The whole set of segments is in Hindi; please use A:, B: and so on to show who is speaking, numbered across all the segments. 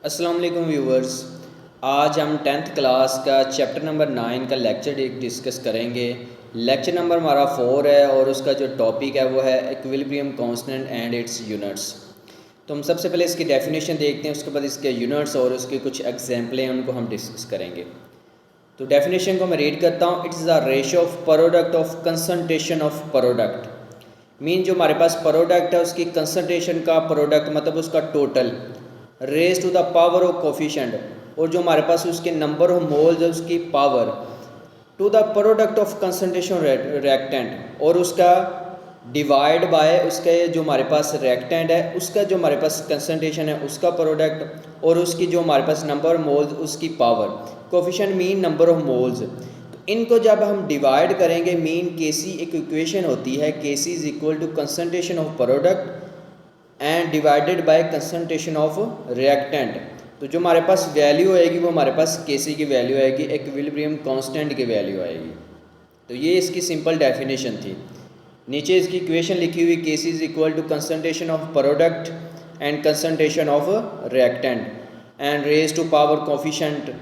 A: अस्सलाम वालेकुम व्यूवर्स। आज हम टेंथ क्लास का चैप्टर नंबर 9 का लेक्चर डिस्कस करेंगे। लेक्चर नंबर हमारा 4 है और उसका जो टॉपिक है वो है equilibrium constant and it's units. तो हम सबसे पहले इसकी डेफिनेशन देखते हैं, उसके बाद इसके यूनिट्स और उसके कुछ एग्जाम्पल हैं उनको हम डिस्कस करेंगे। तो डेफिनेशन को मैं रीड करता हूँ। It's the ratio of product of concentration of product. Mean जो हमारे पास प्रोडक्ट है उसकी कंसंट्रेशन का प्रोडक्ट मतलब उसका total raise to the power of coefficient, और जो हमारे पास उसके नंबर ऑफ मोल्स है उसकी power to the product of concentration reactant, और उसका डिवाइड बाय उसका जो हमारे पास रिएक्टेंट है उसका जो हमारे पास कंसंट्रेशन है उसका प्रोडक्ट, और उसकी जो हमारे पास नंबर ऑफ मोल्स उसकी power. Coefficient mean number of moles. तो इनको जब हम डिवाइड करेंगे, मीन केसी एक इक्वेशन होती है, KC is equal to concentration of product and divided by concentration of reactant. तो जो हमारे पास वैल्यू आएगी वो हमारे पास केसी की वैल्यू आएगी, इक्विलिब्रियम कांस्टेंट की वैल्यू आएगी। तो ये इसकी सिंपल डेफिनेशन थी। नीचे इसकी इक्वेशन लिखी हुई, KC is equal to concentration of product and concentration of reactant and raise to power coefficient.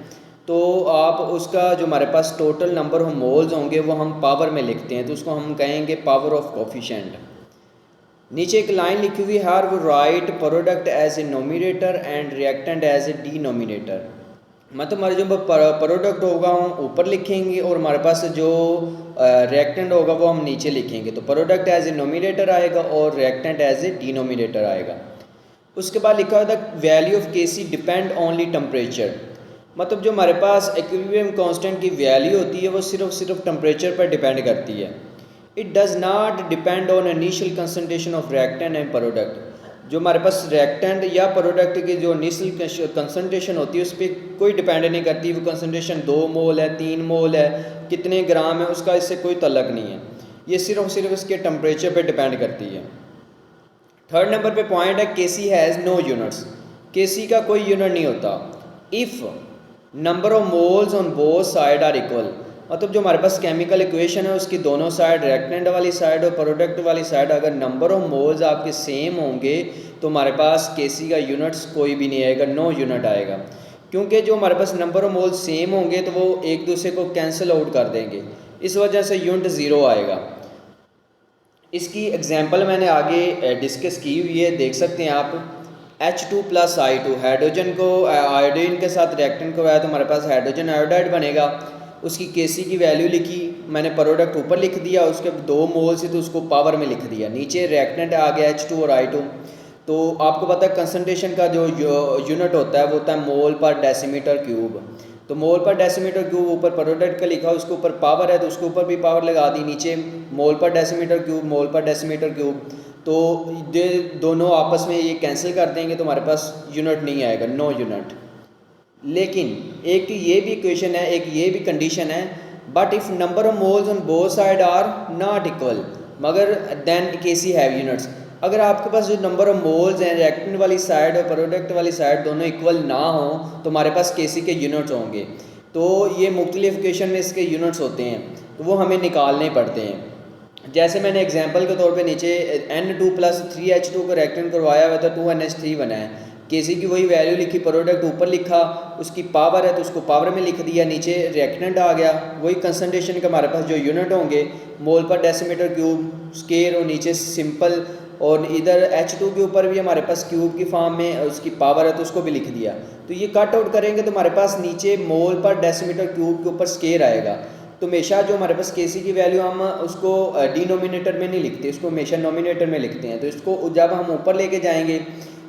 A: तो आप उसका जो हमारे पास टोटल नंबर ऑफ मोल्स होंगे वो हम पावर में लिखते हैं, तो उसको हम कहेंगे पावर ऑफ कोफिशेंट। नीचे एक लाइन लिखी हुई, हार वो right product as a numerator and reactant as a denominator. मतलब हमारे जो प्रोडक्ट होगा हम ऊपर लिखेंगे और हमारे पास जो रिएक्टेंट होगा वो हम नीचे लिखेंगे। तो प्रोडक्ट एज ए नोमिनेटर आएगा और रिएक्टेंट एज ए डिनोमिनेटर आएगा। उसके बाद लिखा हुआ था value of KC depend only temperature. मतलब जो हमारे पास इक्विलिब्रियम कांस्टेंट की वैल्यू होती है वो सिर्फ टेम्परेचर पर डिपेंड करती है। It does not depend on initial concentration of reactant and product. जो हमारे पास रिएक्टेंट या प्रोडक्ट की जो इनिशियल कंसंट्रेशन होती है उस पर कोई डिपेंड नहीं करती। वो कंसंट्रेशन 2 मोल है, 3 मोल है, कितने ग्राम है, उसका इससे कोई तल्लक नहीं है। ये सिर्फ इसके टेम्परेचर पे डिपेंड करती है। थर्ड नंबर पे पॉइंट है, KC has no units. KC का कोई यूनिट नहीं होता। If number of moles on both side are equal. मतलब जो हमारे पास केमिकल इक्वेशन है उसकी दोनों साइड, रिएक्टेंट वाली साइड और प्रोडक्ट वाली साइड, अगर नंबर ऑफ मोल्स आपके सेम होंगे तो हमारे पास केसी का यूनिट्स कोई भी नहीं आएगा, नो यूनिट आएगा। क्योंकि जो हमारे पास नंबर ऑफ मोल्स सेम होंगे तो वो एक दूसरे को कैंसिल आउट कर देंगे, इस वजह से यूनिट ज़ीरो आएगा। इसकी एग्जांपल मैंने आगे डिस्कस की हुई है, देख सकते हैं आप। H2 प्लस I2, हाइड्रोजन को आयोडीन के साथ रिएक्टेंट को आया तो हमारे पास हाइड्रोजन आयोडाइड बनेगा। उसकी केसी की वैल्यू लिखी, मैंने प्रोडक्ट ऊपर लिख दिया, उसके 2 मोल से तो उसको पावर में लिख दिया। नीचे रिएक्टेंट आ गया H2 और I2। तो आपको पता है कंसंट्रेशन का जो यूनिट होता है वो होता है मोल पर डेसीमीटर क्यूब। तो मोल पर डेसीमीटर क्यूब ऊपर प्रोडक्ट का लिखा, उसके ऊपर पावर है तो उसके ऊपर भी पावर लगा दी। नीचे मोल पर डेसीमीटर क्यूब, मोल पर डेसीमीटर क्यूब। तो ये दोनों आपस में ये कैंसिल कर देंगे तो हमारे पास यूनिट नहीं आएगा, नो यूनिट। लेकिन एक ये भी इक्वेशन है, एक ये भी कंडीशन है, but if number of moles on both side are not equal, मगर देन केसी हैव यूनिट्स। अगर आपके पास जो नंबर ऑफ मोल्स हैं रिएक्टेंट वाली साइड और प्रोडक्ट वाली साइड दोनों इक्वल ना हो तो हमारे पास केसी के यूनिट्स होंगे। तो ये मुख्तलिफ इक्वेशन में इसके यूनिट्स होते हैं, तो वो हमें निकालने पड़ते हैं। जैसे मैंने एग्जांपल के तौर पे नीचे N2 प्लस 3H2 को रिएक्टेंट करवाया हुआ था, 2NH3 बना है। केसी की वही वैल्यू लिखी, प्रोडक्ट ऊपर लिखा, उसकी पावर है तो उसको पावर में लिख दिया, नीचे रिएक्टेंट आ गया। वही कंसंट्रेशन का हमारे पास जो यूनिट होंगे मोल पर डेसीमीटर क्यूब, स्केयर और नीचे सिंपल, और इधर H2 के ऊपर भी हमारे पास क्यूब की फॉर्म में उसकी पावर है तो उसको भी लिख दिया। तो ये कट आउट करेंगे तो हमारे पास नीचे मोल पर डेसीमीटर क्यूब के ऊपर स्केयर आएगा। तो हमेशा जो हमारे पास केसी की वैल्यू हम उसको डिनोमिनेटर में नहीं लिखते, उसको हमेशा नोमिनेटर में लिखते हैं। तो इसको जब हम ऊपर लेके जाएंगे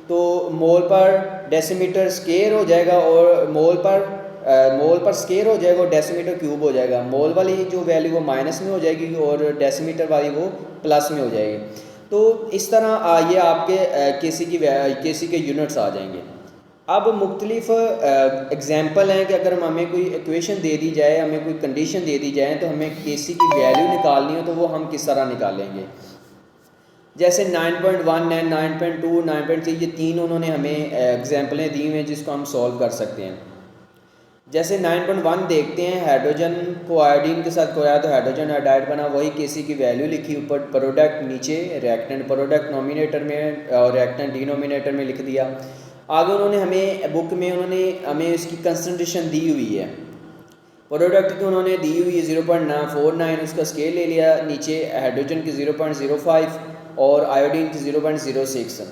A: तो मोल पर डेसीमीटर स्केयर हो जाएगा और मोल पर स्केयर हो जाएगा और डेसीमीटर क्यूब हो जाएगा। मोल वाली जो वैल्यू वो माइनस में हो जाएगी और डेसीमीटर वाली वो प्लस में हो जाएगी। तो इस तरह ये आपके केसी के यूनिट्स आ जाएंगे। अब मुख्तलिफ एग्जाम्पल हैं कि अगर हमें कोई इक्वेशन दे दी जाए, हमें कोई कंडीशन दे दी जाए तो हमें केसी की वैल्यू निकालनी हो तो वो हम किस तरह निकालेंगे। जैसे 9.1 है, 9.2, 9.3, ये 3 उन्होंने हमें एग्जाम्पलें दी हुई हैं जिसको हम सॉल्व कर सकते हैं। जैसे 9.1 देखते हैं, हाइड्रोजन को आयोडीन के साथ खोया तो हाइड्रोजन आयोडाइड बना, वही केसी की वैल्यू लिखी, ऊपर प्रोडक्ट, नीचे रिएक्टेंट, प्रोडक्ट नोमिनेटर में और रिएक्टेंट डिनोमिनेटर में लिख दिया। आगे उन्होंने हमें बुक में उन्होंने हमें इसकी कंसंट्रेशन दी हुई है, प्रोडक्ट की उन्होंने दी हुई है 0.49, उसका स्केल ले लिया, नीचे हाइड्रोजन की 0.05 और आयोडीन की 0.06।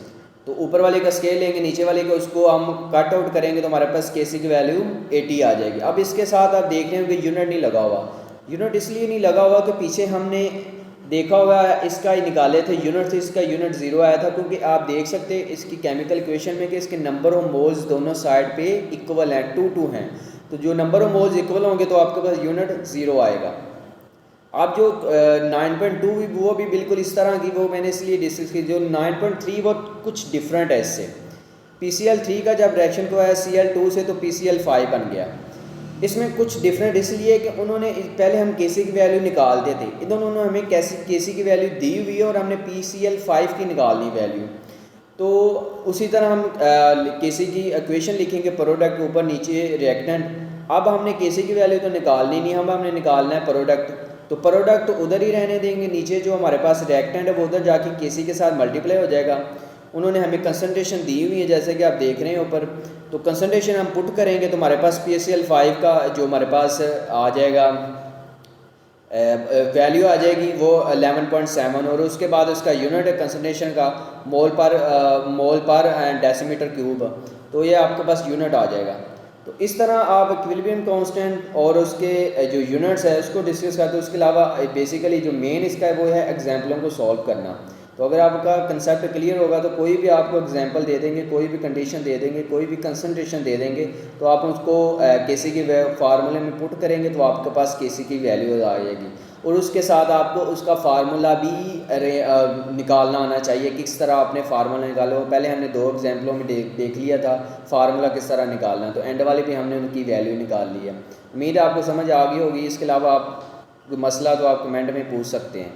A: तो ऊपर वाले का स्केल लेंगे, नीचे वाले का उसको हम कट आउट करेंगे तो हमारे पास Kc की वैल्यू 80 आ जाएगी। अब इसके साथ आप देख रहे हो कि यूनिट नहीं लगा हुआ। यूनिट इसलिए नहीं लगा हुआ कि पीछे हमने देखा हुआ इसका ही निकाले थे यूनिट, से इसका यूनिट 0 आया था, क्योंकि आप देख सकते हैं इसकी केमिकल इक्वेशन में कि इसके नंबर ऑफ मोल्स दोनों साइड पे इक्वल हैं, 2 हैं। तो जो नंबर ऑफ मोल्स इक्वल होंगे तो आपके पास यूनिट 0 आएगा। अब जो 9.2 वो भी बिल्कुल इस तरह की, वो मैंने इसलिए डिस्कस की। जो 9.3 वो कुछ डिफरेंट है इससे। PCl3 का जब रिएक्शन को आया Cl2 से तो PCl5 बन गया। इसमें कुछ डिफरेंट इसलिए कि उन्होंने पहले हम Kc की वैल्यू निकालते थे, इधर उन्होंने हमें Kc की वैल्यू दी हुई है और हमने PCl5 की निकालनी वैल्यू। तो उसी तरह हम Kc की इक्वेशन लिखेंगे, प्रोडक्ट ऊपर नीचे रिएक्टेंट। अब हमने Kc की वैल्यू तो निकालनी नहीं, हम हमने निकालना है प्रोडक्ट। तो प्रोडक्ट उधर ही रहने देंगे, नीचे जो हमारे पास रिएक्टेंट है वो उधर जाके Kc के साथ मल्टीप्लाई हो जाएगा। उन्होंने हमें कंसंट्रेशन दी हुई है जैसे कि आप देख रहे हैं ऊपर। तो कंसंट्रेशन हम पुट करेंगे तो हमारे पास PCl5 का जो हमारे पास आ जाएगा वैल्यू आ जाएगी वो 11.7, और उसके बाद उसका यूनिट है कंसंट्रेशन का मोल पर डेसीमीटर क्यूब। तो ये आपके पास यूनिट आ जाएगा। तो इस तरह आप इक्विलिब्रियम कांस्टेंट और उसके जो यूनिट्स है उसको डिस्कस करते हैं। उसके अलावा बेसिकली जो मेन इसका है वो है एग्जाम्पलों को सॉल्व करना। तो अगर आपका कंसेप्ट क्लियर होगा तो कोई भी आपको एग्जांपल दे देंगे, कोई भी कंडीशन दे देंगे, कोई भी कंसंट्रेशन दे देंगे, तो आप उसको Kc की फार्मूले में पुट करेंगे तो आपके पास Kc की वैल्यू आ जाएगी। और उसके साथ आपको उसका फार्मूला भी निकालना आना चाहिए। किस तरह आपने फार्मूला निकाला, वो पहले हमने 2 एग्जाम्पलों में देख लिया था फार्मूला किस तरह निकालना है। तो एंड वाले भी हमने उनकी वैल्यू निकाल ली है। उम्मीद है आपको समझ आ गई होगी। इसके अलावा आप कोई मसला तो आप कमेंट में पूछ सकते हैं।